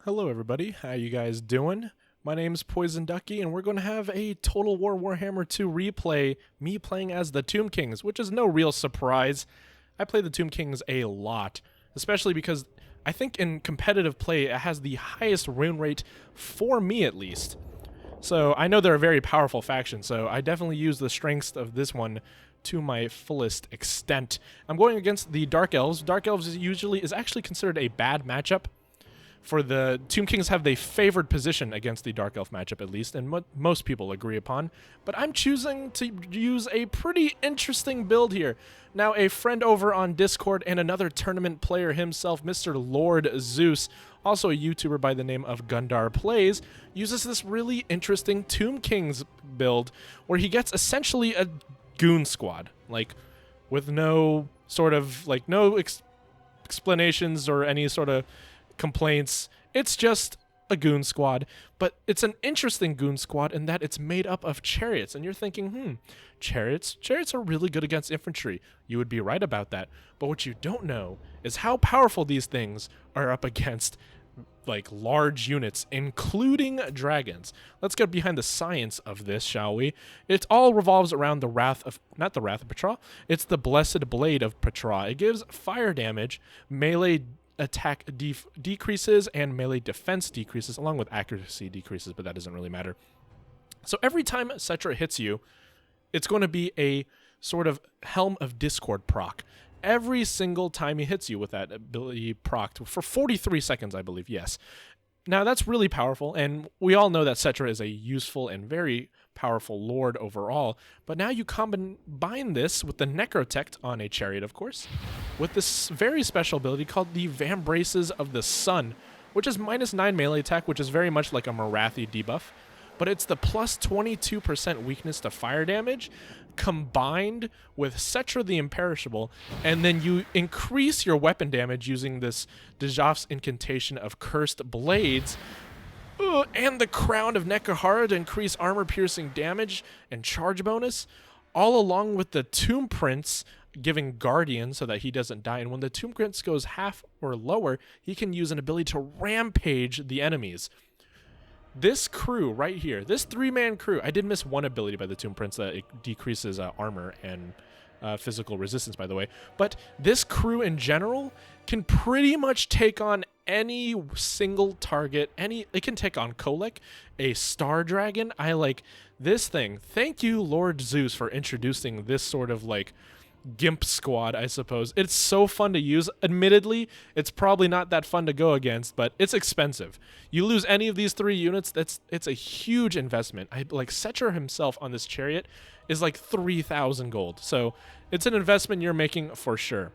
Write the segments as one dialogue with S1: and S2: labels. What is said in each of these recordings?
S1: Hello everybody, how you guys doing? My name's Poison Ducky and we're going to have a Total War Warhammer 2 replay, me playing as the Tomb Kings, which is no real surprise. I play the Tomb Kings a lot, especially because I think in competitive play it has the highest rune rate for me at least. So I know they're a very powerful faction, so I definitely use the strengths of this one to my fullest extent. I'm going against the Dark Elves. Dark Elves is actually considered a bad matchup. For the Tomb Kings have the favored position against the Dark Elf matchup at least, and most people agree upon. But I'm choosing to use a pretty interesting build here. Now, a friend over on Discord and another tournament player himself, Mr. Lord Zeus, also a YouTuber by the name of Gundar Plays, uses this really interesting Tomb Kings build where he gets essentially a goon squad, like with no sort of no explanations or any sort of complaints. It's just a goon squad, but it's an interesting goon squad in that it's made up of chariots, and you're thinking, chariots are really good against infantry. You would be right about that, but what you don't know is how powerful these things are up against large units, including dragons. Let's get behind the science of this, shall we? It all revolves around the not the Wrath of Petra, it's the Blessed Blade of Petra. It gives fire damage, melee attack decreases, and melee defense decreases, along with accuracy decreases, but that doesn't really matter. So every time Cetra hits you, it's going to be a sort of Helm of Discord proc. Every single time he hits you with that ability proc for 43 seconds, I believe, yes. Now, that's really powerful, and we all know that Cetra is a useful and very powerful lord overall, but now you combine this with the Necrotect on a Chariot, of course, with this very special ability called the Vambraces of the Sun, which is -9 melee attack, which is very much like a Marathi debuff, but it's the plus 22% weakness to fire damage combined with Cetra the Imperishable, and then you increase your weapon damage using this Dejav's incantation of Cursed Blades, and the Crown of Nekahara to increase armor-piercing damage and charge bonus, all along with the Tomb Prince giving Guardian so that he doesn't die. And when the Tomb Prince goes half or lower, he can use an ability to rampage the enemies. This crew right here, this three-man crew, I did miss one ability by the Tomb Prince that it decreases armor and physical resistance, by the way. But this crew in general can pretty much take on any single target. It can take on Kolek, a Star Dragon. I like this thing. Thank you, Lord Zeus, for introducing this sort of Gimp squad, I suppose. It's so fun to use. Admittedly, it's probably not that fun to go against, but it's expensive. You lose any of these 3 units, it's a huge investment. Cetra himself on this Chariot is 3,000 gold. So it's an investment you're making for sure.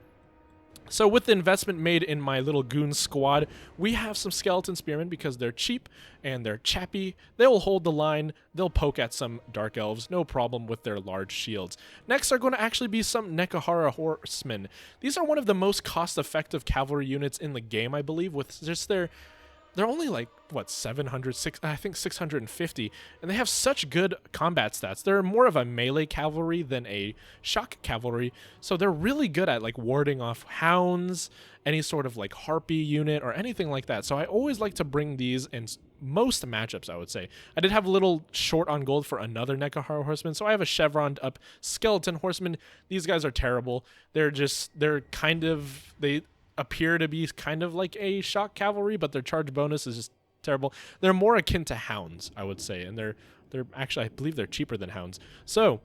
S1: So with the investment made in my little goon squad, we have some skeleton spearmen because they're cheap and they're chappy. They'll hold the line. They'll poke at some dark elves. No problem with their large shields. Next are going to actually be some Nekahara horsemen. These are one of the most cost-effective cavalry units in the game, I believe, with just they're only 700, I think 650, and they have such good combat stats. They're more of a melee cavalry than a shock cavalry, so they're really good at warding off hounds, any sort of harpy unit or anything like that. So I always like to bring these in most matchups, I would say. I did have a little short on gold for another Nekahara horseman, so I have a chevroned up skeleton horseman. These guys are terrible. They appear to be kind of like a shock cavalry, but their charge bonus is just terrible. They're more akin to hounds, I would say, and they're actually, I believe they're cheaper than hounds. So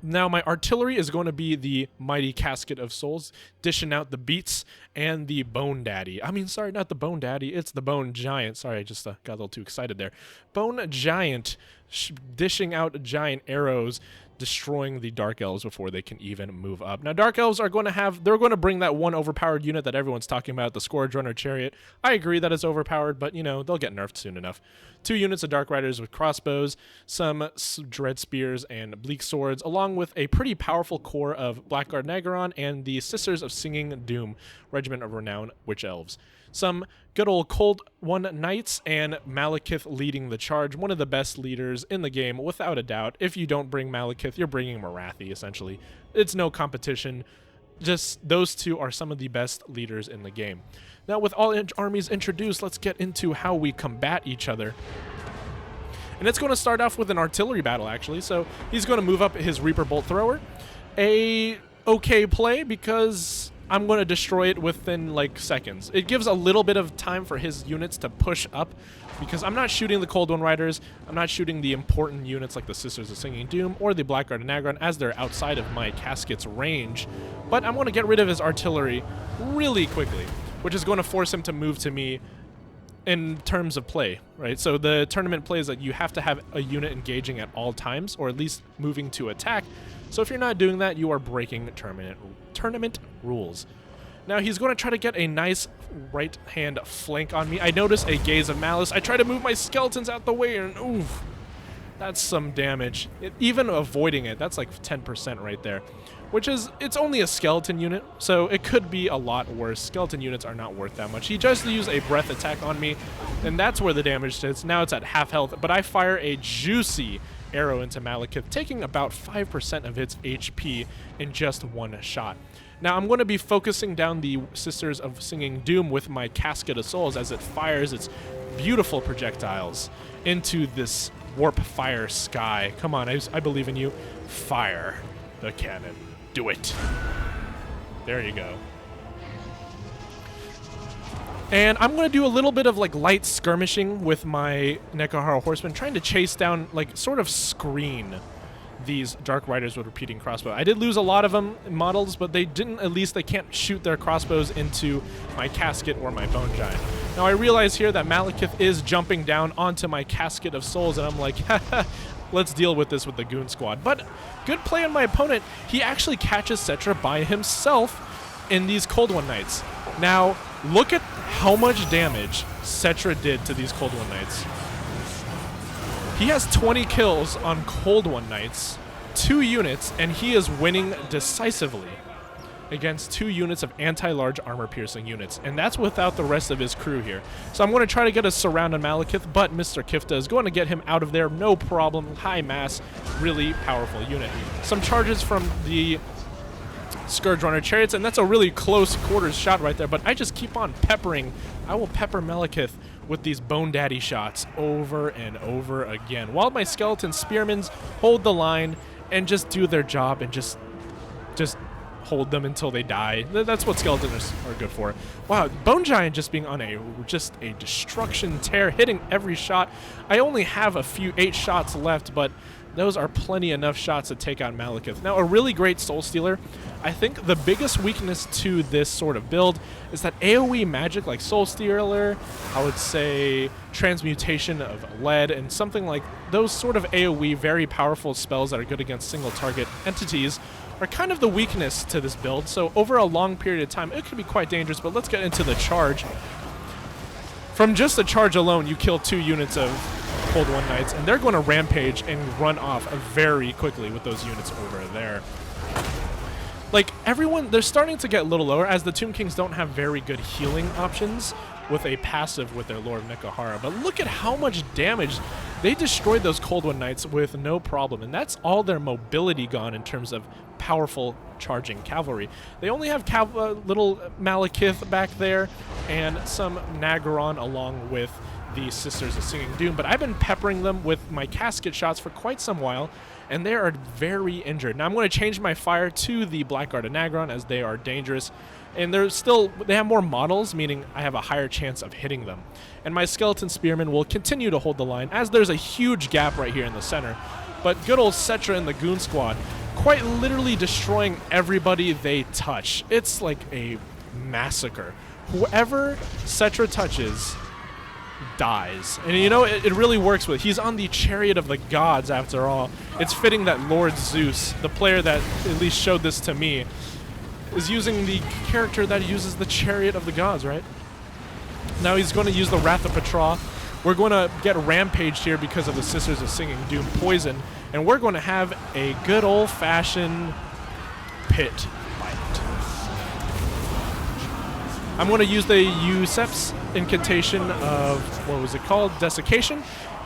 S1: now my artillery is going to be the Mighty Casket of Souls, dishing out the beats, and the Bone Daddy. I mean, sorry, not the Bone Daddy, it's the Bone Giant. Sorry, I just got a little too excited there. Bone Giant, dishing out giant arrows, destroying the Dark Elves before they can even move up. Now, Dark Elves are going to bring that one overpowered unit that everyone's talking about, the Scourge Runner Chariot. I agree that it's overpowered, but, they'll get nerfed soon enough. 2 units of Dark Riders with crossbows, some Dread Spears and Bleak Swords, along with a pretty powerful core of Blackguard Nagaron and the Sisters of Singing Doom, Regiment of Renown Witch Elves. Some good old Cold One Knights and Malekith leading the charge, one of the best leaders in the game, without a doubt. If you don't bring Malekith, you're bringing Marathi, essentially. It's no competition. Just those two are some of the best leaders in the game. Now, with all armies introduced, let's get into how we combat each other. And it's going to start off with an artillery battle, actually. So he's going to move up his Reaper Bolt Thrower. A okay play because I'm going to destroy it within like seconds. It gives a little bit of time for his units to push up because I'm not shooting the Cold One Riders. I'm not shooting the important units like the Sisters of Singing Doom or the Blackguard and Agron as they're outside of my Casket's range. But I'm going to get rid of his artillery really quickly, which is going to force him to move to me in terms of play, right? So the tournament plays that you have to have a unit engaging at all times, or at least moving to attack. So if you're not doing that, you are breaking tournament rules. Now he's going to try to get a nice right-hand flank on me. I notice a Gaze of Malice. I try to move my skeletons out the way, and oof, that's some damage. Even avoiding it, that's like 10% right there. Which is, it's only a skeleton unit, so it could be a lot worse. Skeleton units are not worth that much. He just used a breath attack on me, and that's where the damage sits. Now it's at half health, but I fire a juicy arrow into Malekith, taking about 5% of its HP in just one shot. Now I'm going to be focusing down the Sisters of Singing Doom with my Casket of Souls as it fires its beautiful projectiles into this warp fire sky. Come on, I believe in you. Fire the cannon. Do it. There you go. And I'm going to do a little bit of like light skirmishing with my Nekahara Horsemen, trying to chase down, like sort of screen these Dark Riders with repeating crossbow. I did lose a lot of them models, but they didn't, at least they can't shoot their crossbows into my Casket or my Bone Giant. Now I realize here that Malekith is jumping down onto my Casket of Souls, and I'm like, let's deal with this with the Goon Squad. But good play on my opponent. He actually catches Cetra by himself in these Cold One Knights. Now, look at how much damage Cetra did to these Cold One Knights. He has 20 kills on Cold One Knights, 2 units, and he is winning decisively against 2 units of anti-large armor-piercing units, and that's without the rest of his crew here. So I'm going to try to get a surround on Malekith, but Mr. Kifta is going to get him out of there, no problem. High mass, really powerful unit. Some charges from the Scourge Runner Chariots, and that's a really close quarters shot right there, but I just keep on peppering. I will pepper Malekith with these Bone Daddy shots over and over again, while my Skeleton Spearmen hold the line and just do their job and just hold them until they die. That's what skeletons are good for. Wow, Bone Giant just being on just a destruction tear, hitting every shot. I only have a few 8 shots left, but those are plenty enough shots to take out Malekith. Now, a really great Soul Stealer. I think the biggest weakness to this sort of build is that AoE magic like Soul Stealer, I would say Transmutation of Lead, and something like those sort of AoE very powerful spells that are good against single target entities are kind of the weakness to this build. So over a long period of time, it could be quite dangerous, but let's get into the charge. From just the charge alone, you kill 2 units of Cold One Knights, and they're going to rampage and run off very quickly with those units over there. Like, everyone, they're starting to get a little lower, as the Tomb Kings don't have very good healing options with a passive with their Lord of Nekahara. But look at how much damage they destroyed those Cold One Knights with no problem, and that's all their mobility gone in terms of powerful charging cavalry. They only have little Malekith back there and some Nagaron along with the Sisters of Singing Doom, but I've been peppering them with my Casket shots for quite some while, and they are very injured. Now I'm going to change my fire to the Blackguard and Nagaron, as they are dangerous, and they have more models, meaning I have a higher chance of hitting them. And my Skeleton Spearmen will continue to hold the line, as there's a huge gap right here in the center. But good old Cetra and the Goon Squad quite literally destroying everybody they touch. It's like a massacre. Whoever Cetra touches dies. And you know, it really works with, he's on the Chariot of the Gods after all. It's fitting that Lord Zeus, the player that at least showed this to me, is using the character that uses the Chariot of the Gods, right? Now he's going to use the Wrath of Petra. We're going to get rampaged here because of the Sisters of Singing Doom poison, and we're going to have a good old-fashioned pit fight. I'm going to use the Euseps incantation of, what was it called? Desiccation.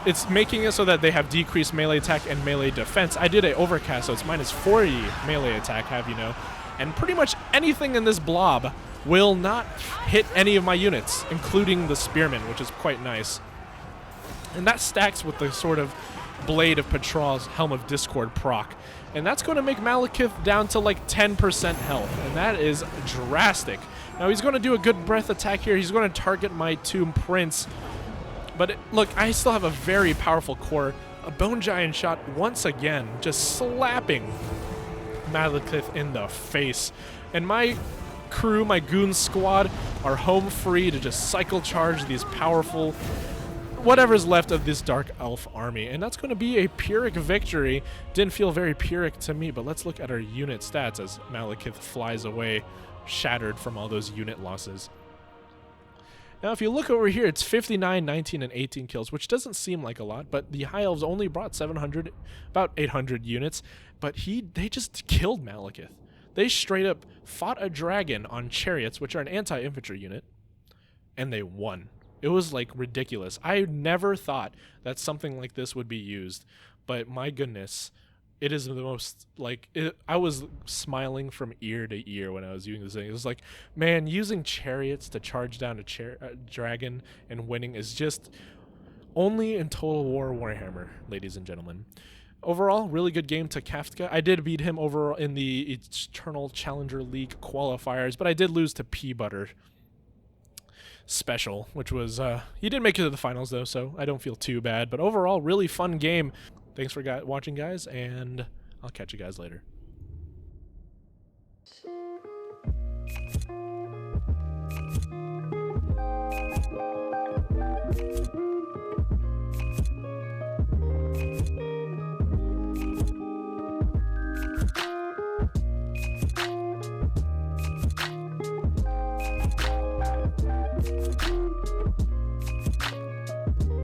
S1: It's making it so that they have decreased melee attack and melee defense. I did an overcast, so it's minus 40 melee attack, have you know. And pretty much anything in this blob will not hit any of my units, including the Spearman, which is quite nice. And that stacks with the sort of Blade of Petral's Helm of Discord proc. And that's going to make Malekith down to like 10% health, and that is drastic. Now he's going to do a good breath attack here. He's going to target my Tomb Prince. But look, I still have a very powerful core. A Bone Giant shot once again, just slapping Malekith in the face. And my crew, my goon squad, are home free to just cycle charge these powerful whatever's left of this Dark Elf army. And that's going to be a Pyrrhic victory. Didn't feel very Pyrrhic to me, but let's look at our unit stats as Malekith flies away, shattered from all those unit losses. Now, if you look over here, it's 59, 19, and 18 kills, which doesn't seem like a lot, but the High Elves only brought 700, about 800 units, but they just killed Malekith. They straight up fought a dragon on chariots, which are an anti-infantry unit, and they won. It was like ridiculous. I never thought that something like this would be used, but my goodness, it is the most, like, I was smiling from ear to ear when I was using this thing. It was like, man, using chariots to charge down a dragon and winning is just only in Total War Warhammer, ladies and gentlemen. Overall, really good game to Kafka. I did beat him over in the Eternal Challenger League qualifiers, but I did lose to P-Butter Special, which was, he did make it to the finals though, so I don't feel too bad. But overall, really fun game. Thanks for watching, guys, and I'll catch you guys later.